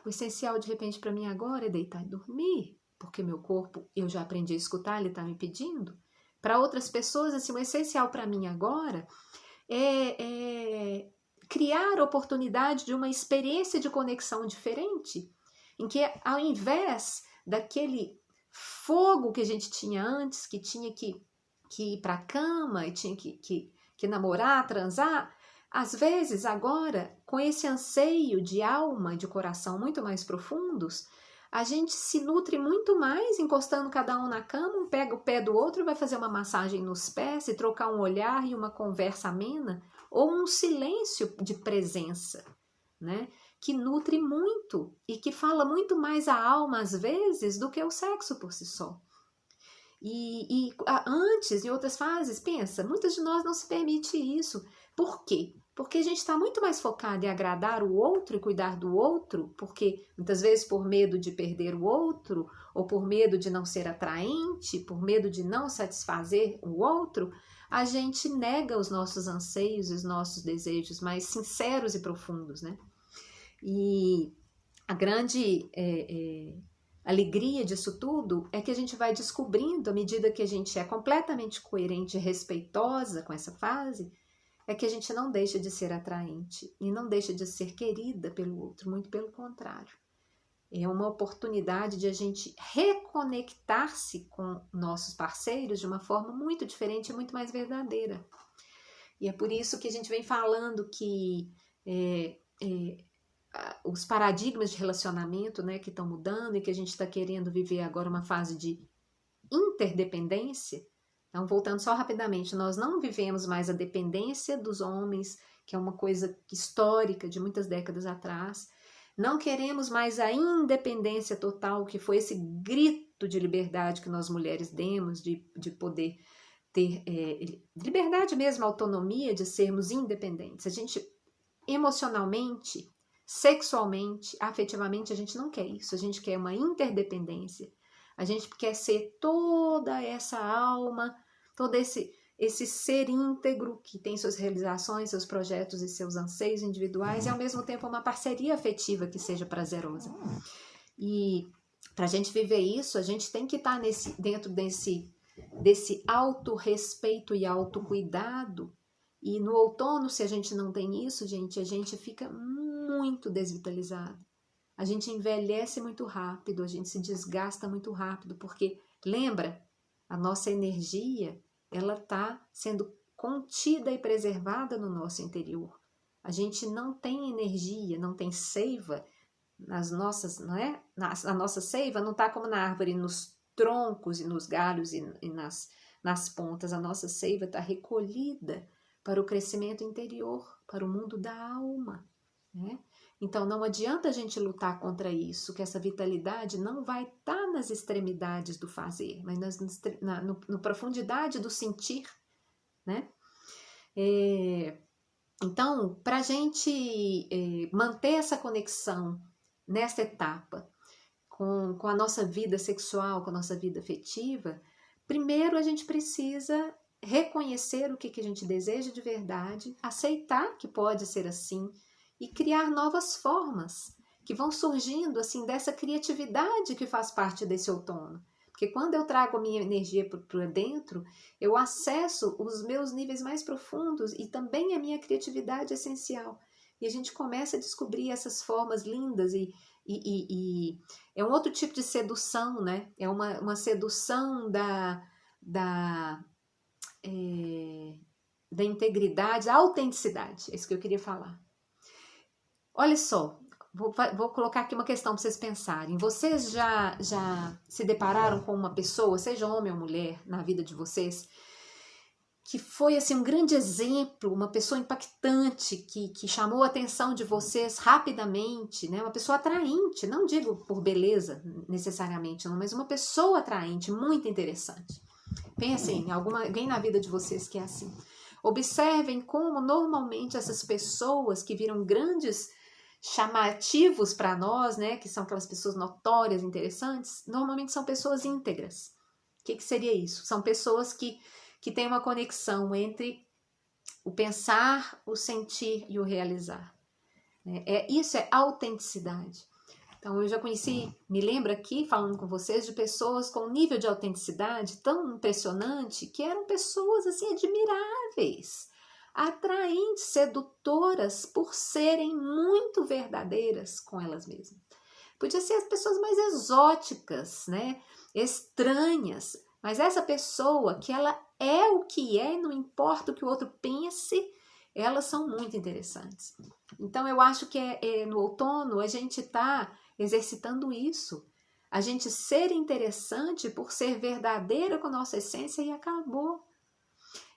O essencial de repente para mim agora é deitar e dormir, porque meu corpo, eu já aprendi a escutar, ele está me pedindo. Para outras pessoas, assim, o essencial para mim agora é criar a oportunidade de uma experiência de conexão diferente, em que ao invés daquele fogo que a gente tinha antes, que tinha que ir para a cama e tinha que namorar, transar, às vezes agora, com esse anseio de alma e de coração muito mais profundos, a gente se nutre muito mais encostando cada um na cama, um pega o pé do outro e vai fazer uma massagem nos pés e trocar um olhar e uma conversa amena, ou um silêncio de presença, né? Que nutre muito e que fala muito mais a alma às vezes do que o sexo por si só. E antes, em outras fases, pensa, muitas de nós não se permite isso. Por quê? Porque a gente está muito mais focado em agradar o outro e cuidar do outro, porque muitas vezes por medo de perder o outro, ou por medo de não ser atraente, por medo de não satisfazer o outro, a gente nega os nossos anseios e os nossos desejos mais sinceros e profundos, né? E a grande alegria disso tudo é que a gente vai descobrindo, à medida que a gente é completamente coerente e respeitosa com essa fase, é que a gente não deixa de ser atraente e não deixa de ser querida pelo outro, muito pelo contrário. É uma oportunidade de a gente reconectar-se com nossos parceiros de uma forma muito diferente e muito mais verdadeira. E é por isso que a gente vem falando que os paradigmas de relacionamento, né, que estão mudando e que a gente está querendo viver agora uma fase de interdependência. Então, voltando só rapidamente, nós não vivemos mais a dependência dos homens, que é uma coisa histórica de muitas décadas atrás. Não queremos mais a independência total, que foi esse grito de liberdade que nós mulheres demos, de poder ter liberdade mesmo, autonomia, de sermos independentes. A gente, emocionalmente, sexualmente, afetivamente, a gente não quer isso. A gente quer uma interdependência. A gente quer ser toda essa alma, todo esse ser íntegro que tem suas realizações, seus projetos e seus anseios individuais e ao mesmo tempo uma parceria afetiva que seja prazerosa. E para a gente viver isso, a gente tem que estar dentro desse autorrespeito e autocuidado. E no outono, se a gente não tem isso, gente, a gente fica muito desvitalizado. A gente envelhece muito rápido, a gente se desgasta muito rápido, porque, lembra, a nossa energia, ela está sendo contida e preservada no nosso interior. A gente não tem energia, não tem seiva nas nossas, não é? A nossa seiva não está como na árvore, nos troncos e nos galhos e nas pontas. A nossa seiva está recolhida para o crescimento interior, para o mundo da alma, né? Então não adianta a gente lutar contra isso, que essa vitalidade não vai estar nas extremidades do fazer, mas na profundidade do sentir, né? Então, para a gente manter essa conexão nesta etapa, com a nossa vida sexual, com a nossa vida afetiva, primeiro a gente precisa reconhecer o que a gente deseja de verdade, aceitar que pode ser assim e criar novas formas que vão surgindo assim dessa criatividade que faz parte desse outono. Porque quando eu trago a minha energia para dentro, eu acesso os meus níveis mais profundos e também a minha criatividade essencial. E a gente começa a descobrir essas formas lindas e é um outro tipo de sedução, né? É uma sedução da integridade, a autenticidade. É isso que eu queria falar. Olha só, vou colocar aqui uma questão para vocês pensarem. Vocês já se depararam com uma pessoa, seja homem ou mulher, na vida de vocês, que foi assim um grande exemplo, uma pessoa impactante, que chamou a atenção de vocês rapidamente, né? Uma pessoa atraente, não digo por beleza necessariamente, não, mas uma pessoa atraente, muito interessante. Pensem em alguém na vida de vocês que é assim. Observem como normalmente essas pessoas que viram grandes chamativos para nós, né, que são aquelas pessoas notórias, interessantes, normalmente são pessoas íntegras. O que seria isso? São pessoas que têm uma conexão entre o pensar, o sentir e o realizar. Isso é autenticidade. Então, eu já conheci, me lembro aqui, falando com vocês, de pessoas com um nível de autenticidade tão impressionante, que eram pessoas, assim, admiráveis, atraentes, sedutoras, por serem muito verdadeiras com elas mesmas. Podia ser as pessoas mais exóticas, né? Estranhas, mas essa pessoa que ela é o que é, não importa o que o outro pense, elas são muito interessantes. Então, eu acho que no outono a gente está exercitando isso. A gente ser interessante por ser verdadeira com a nossa essência e acabou.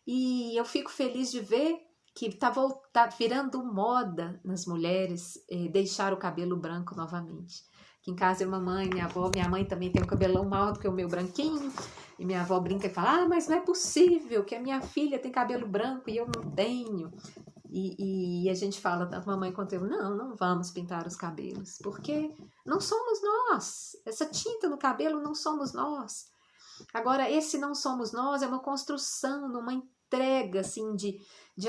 E eu fico feliz de ver que tá virando moda nas mulheres deixar o cabelo branco novamente. Aqui em casa é mamãe, minha avó, minha mãe também tem um cabelão maior do que o meu branquinho. E minha avó brinca e fala, mas não é possível que a minha filha tem cabelo branco e eu não tenho. E a gente fala, tanto mamãe quanto eu, não vamos pintar os cabelos, porque não somos nós. Essa tinta no cabelo não somos nós. Agora, esse não somos nós é uma construção, uma entrega assim, de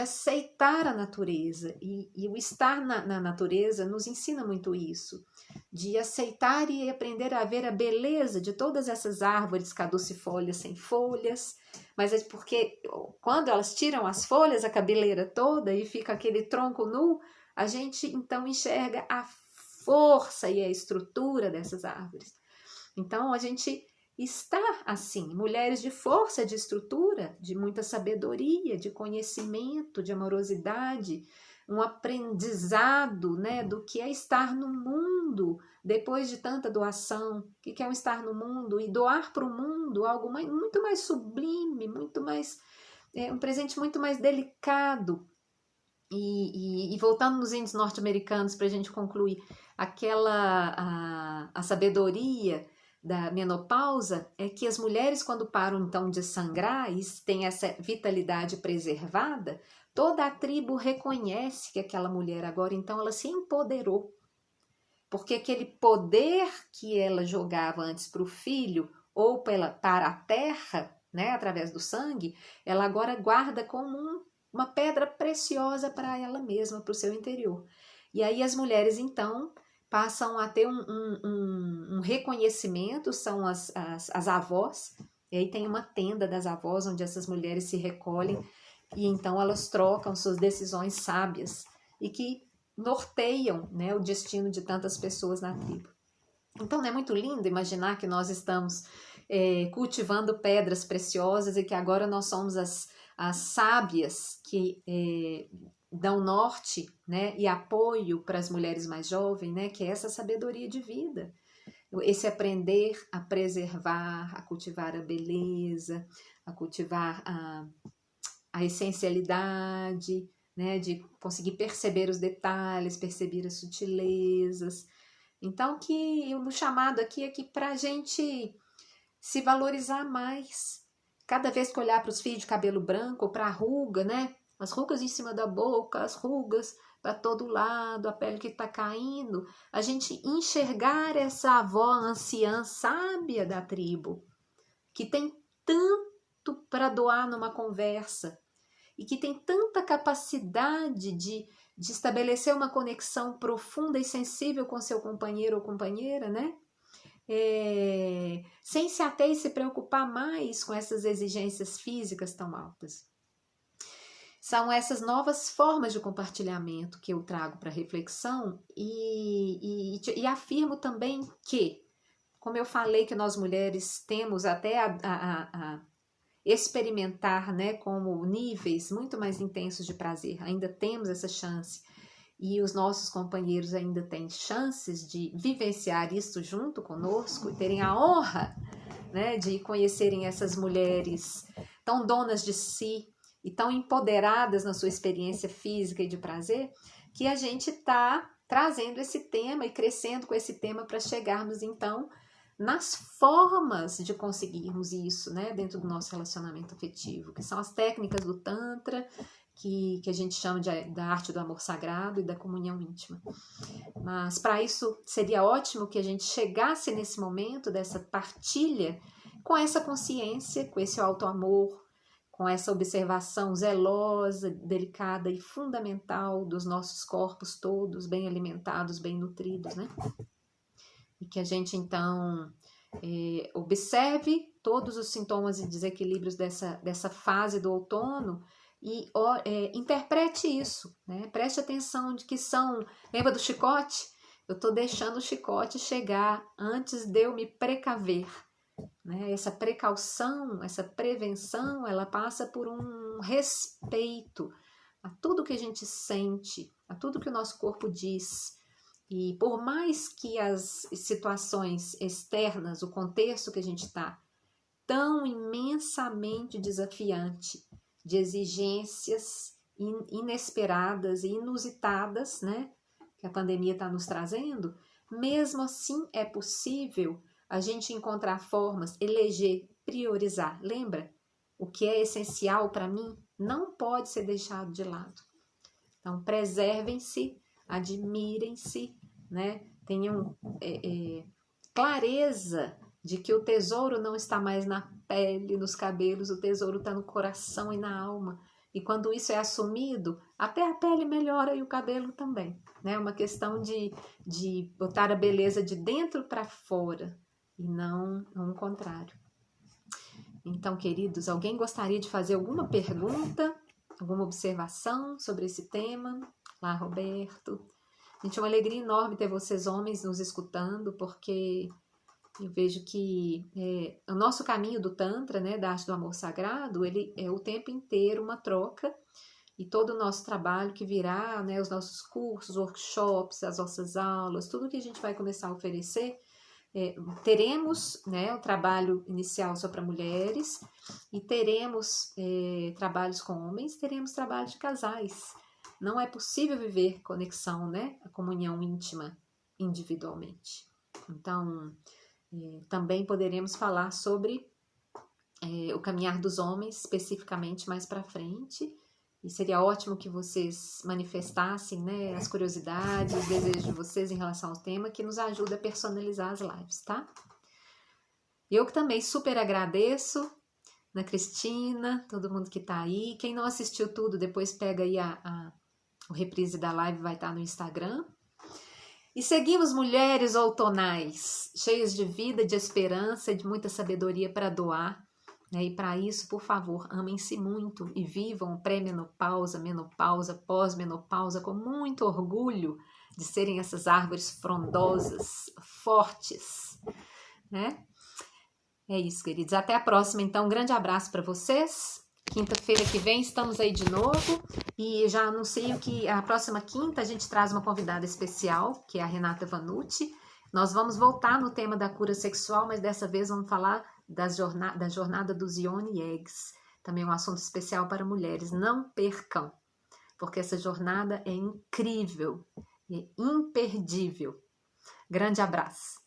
aceitar a natureza. E o estar na natureza nos ensina muito isso, de aceitar e aprender a ver a beleza de todas essas árvores caducifólias sem folhas, mas é porque quando elas tiram as folhas, a cabeleira toda, e fica aquele tronco nu, a gente então enxerga a força e a estrutura dessas árvores. Então, a gente está assim, mulheres de força, de estrutura, de muita sabedoria, de conhecimento, de amorosidade, um aprendizado, né, do que é estar no mundo depois de tanta doação, o que é um estar no mundo e doar para o mundo algo muito mais sublime, muito mais, um presente muito mais delicado. E voltando nos índios norte-americanos para a gente concluir, a sabedoria da menopausa é que as mulheres, quando param então de sangrar e têm essa vitalidade preservada, toda a tribo reconhece que aquela mulher agora então ela se empoderou, porque aquele poder que ela jogava antes para o filho ou para a terra, né, através do sangue, ela agora guarda como uma pedra preciosa para ela mesma, para o seu interior. E aí as mulheres então passam a ter um reconhecimento, são as avós, e aí tem uma tenda das avós onde essas mulheres se recolhem e então elas trocam suas decisões sábias e que norteiam, né, o destino de tantas pessoas na tribo. Então, é muito lindo imaginar que nós estamos cultivando pedras preciosas e que agora nós somos as sábias que dão norte, né, e apoio para as mulheres mais jovens, né, que é essa sabedoria de vida. Esse aprender a preservar, a cultivar a beleza, a cultivar a essencialidade, né, de conseguir perceber os detalhes, perceber as sutilezas. Então, que o chamado aqui é que para a gente se valorizar mais. Cada vez que olhar para os fios de cabelo branco, ou para a ruga, né? As rugas em cima da boca, as rugas para todo lado, a pele que está caindo, a gente enxergar essa avó anciã sábia da tribo, que tem tanto para doar numa conversa e que tem tanta capacidade de estabelecer uma conexão profunda e sensível com seu companheiro ou companheira, né? Sem se ater e se preocupar mais com essas exigências físicas tão altas. São essas novas formas de compartilhamento que eu trago para reflexão e afirmo também que, como eu falei que nós mulheres temos até a experimentar, né, como níveis muito mais intensos de prazer, ainda temos essa chance, e os nossos companheiros ainda têm chances de vivenciar isso junto conosco e terem a honra, né, de conhecerem essas mulheres tão donas de si e tão empoderadas na sua experiência física e de prazer, que a gente está trazendo esse tema e crescendo com esse tema para chegarmos então nas formas de conseguirmos isso, né, dentro do nosso relacionamento afetivo, que são as técnicas do Tantra, que a gente chama da arte do amor sagrado e da comunhão íntima. Mas para isso seria ótimo que a gente chegasse nesse momento dessa partilha com essa consciência, com esse auto-amor, com essa observação zelosa, delicada e fundamental dos nossos corpos todos, bem alimentados, bem nutridos, né? E que a gente, então, observe todos os sintomas e desequilíbrios dessa fase do outono e interprete isso, né? Preste atenção de que são... Lembra do chicote? Eu estou deixando o chicote chegar antes de eu me precaver, né? Essa precaução, essa prevenção, ela passa por um respeito a tudo que a gente sente, a tudo que o nosso corpo diz. E por mais que as situações externas, o contexto que a gente está, tão imensamente desafiante, de exigências inesperadas e inusitadas, né, que a pandemia está nos trazendo, mesmo assim é possível a gente encontrar formas, eleger, priorizar. Lembra? O que é essencial para mim não pode ser deixado de lado. Então, preservem-se, admirem-se, né? Tenham clareza de que o tesouro não está mais na pele, nos cabelos, o tesouro está no coração e na alma. E quando isso é assumido, até a pele melhora e o cabelo também. É, né? Uma questão de botar a beleza de dentro para fora e não o contrário. Então, queridos, alguém gostaria de fazer alguma pergunta, alguma observação sobre esse tema? Lá, Roberto. Gente, é uma alegria enorme ter vocês homens nos escutando, porque eu vejo que o nosso caminho do Tantra, né, da arte do amor sagrado, ele é o tempo inteiro uma troca, e todo o nosso trabalho que virá, né, os nossos cursos, workshops, as nossas aulas, tudo que a gente vai começar a oferecer, teremos, né, o trabalho inicial só para mulheres, e teremos trabalhos com homens, teremos trabalho de casais. Não é possível viver conexão, né, a comunhão íntima individualmente. Então, também poderemos falar sobre o caminhar dos homens, especificamente mais para frente, e seria ótimo que vocês manifestassem, né, as curiosidades, os desejos de vocês em relação ao tema, que nos ajuda a personalizar as lives, tá? Eu que também super agradeço, Ana Cristina, todo mundo que tá aí. Quem não assistiu tudo, depois pega aí o reprise da live, vai estar no Instagram. E seguimos mulheres outonais, cheias de vida, de esperança e de muita sabedoria para doar. Né? E para isso, por favor, amem-se muito e vivam pré-menopausa, menopausa, pós-menopausa com muito orgulho de serem essas árvores frondosas, fortes. Né? É isso, queridos. Até a próxima, então. Um grande abraço para vocês. Quinta-feira que vem estamos aí de novo e já anuncio que a próxima quinta a gente traz uma convidada especial, que é a Renata Vanucci. Nós vamos voltar no tema da cura sexual, mas dessa vez vamos falar da jornada dos Yoni Eggs. Também um assunto especial para mulheres. Não percam, porque essa jornada é incrível e imperdível. Grande abraço!